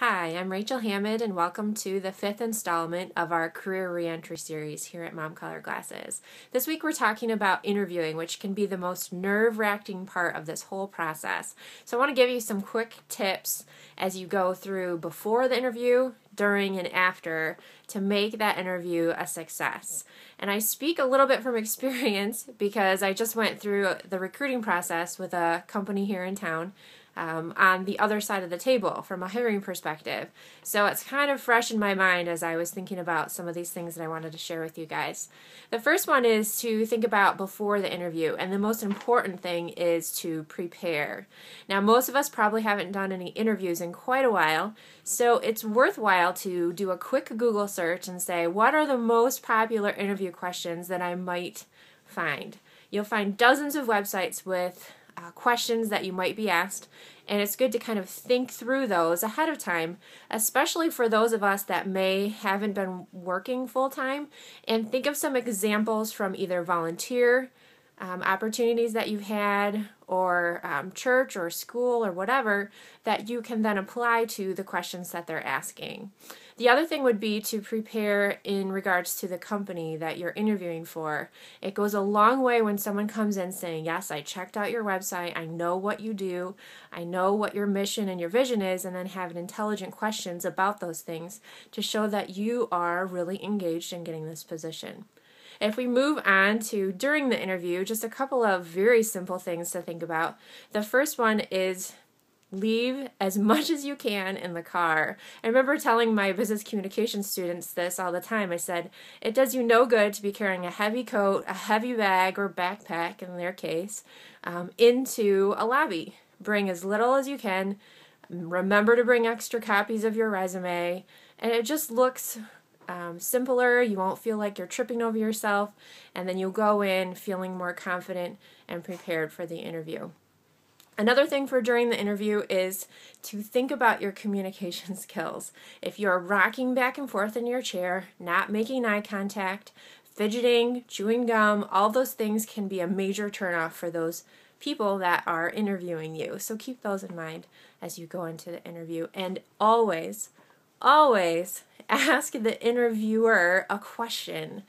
Hi, I'm Rachel Hammond and welcome to the 5th installment of our Career Reentry series here at Mom Color Glasses. This week we're talking about interviewing, which can be the most nerve-wracking part of this whole process. So I want to give you some quick tips as you go through before the interview, during, and after to make that interview a success. And I speak a little bit from experience because I just went through the recruiting process with a company here in town. On the other side of the table from a hiring perspective. So it's kind of fresh in my mind as I was thinking about some of these things that I wanted to share with you guys. The first one is to think about before the interview, and the most important thing is to prepare. Now, most of us probably haven't done any interviews in quite a while, so it's worthwhile to do a quick Google search and say, what are the most popular interview questions that I might find? You'll find dozens of websites with questions that you might be asked, and it's good to kind of think through those ahead of time, especially for those of us that haven't been working full-time, and think of some examples from either volunteer opportunities that you've had or church or school or whatever that you can then apply to the questions that they're asking. The other thing would be to prepare in regards to the company that you're interviewing for. It goes a long way when someone comes in saying, yes, I checked out your website, I know what you do, I know what your mission and your vision is, and then have intelligent questions about those things to show that you are really engaged in getting this position. If we move on to during the interview, just a couple of very simple things to think about. The first one is leave as much as you can in the car. I remember telling my business communication students this all the time. I said, it does you no good to be carrying a heavy coat, a heavy bag, or backpack in their case, into a lobby. Bring as little as you can. Remember to bring extra copies of your resume, and it just looks simpler. You won't feel like you're tripping over yourself, and then you'll go in feeling more confident and prepared for the interview. Another thing for during the interview is to think about your communication skills. If you're rocking back and forth in your chair, not making eye contact, fidgeting, chewing gum, all those things can be a major turnoff for those people that are interviewing you. So keep those in mind as you go into the interview. And always ask the interviewer a question.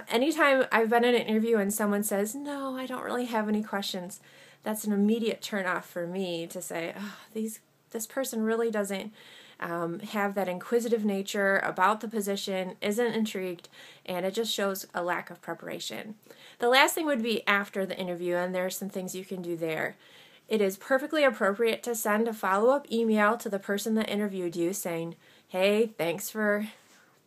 Anytime I've been in an interview and someone says, no, I don't really have any questions, that's an immediate turnoff for me to say, oh, this person really doesn't have that inquisitive nature about the position, isn't intrigued, and it just shows a lack of preparation. The last thing would be after the interview, and there are some things you can do there. It is perfectly appropriate to send a follow-up email to the person that interviewed you saying, hey, thanks for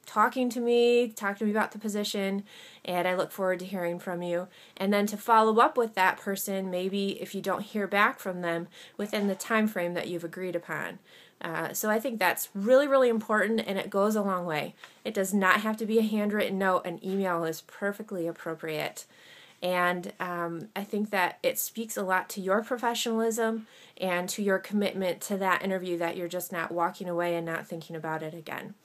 talking to me about the position, and I look forward to hearing from you. And then to follow up with that person, maybe if you don't hear back from them, within the time frame that you've agreed upon. So I think that's really, really important, and it goes a long way. It does not have to be a handwritten note. An email is perfectly appropriate. And I think that it speaks a lot to your professionalism and to your commitment to that interview, that you're just not walking away and not thinking about it again.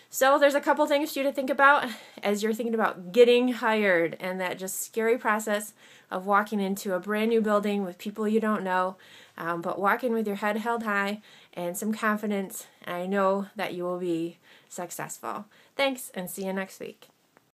So there's a couple things for you to think about as you're thinking about getting hired and that just scary process of walking into a brand new building with people you don't know, but walking with your head held high and some confidence. And I know that you will be successful. Thanks, and see you next week.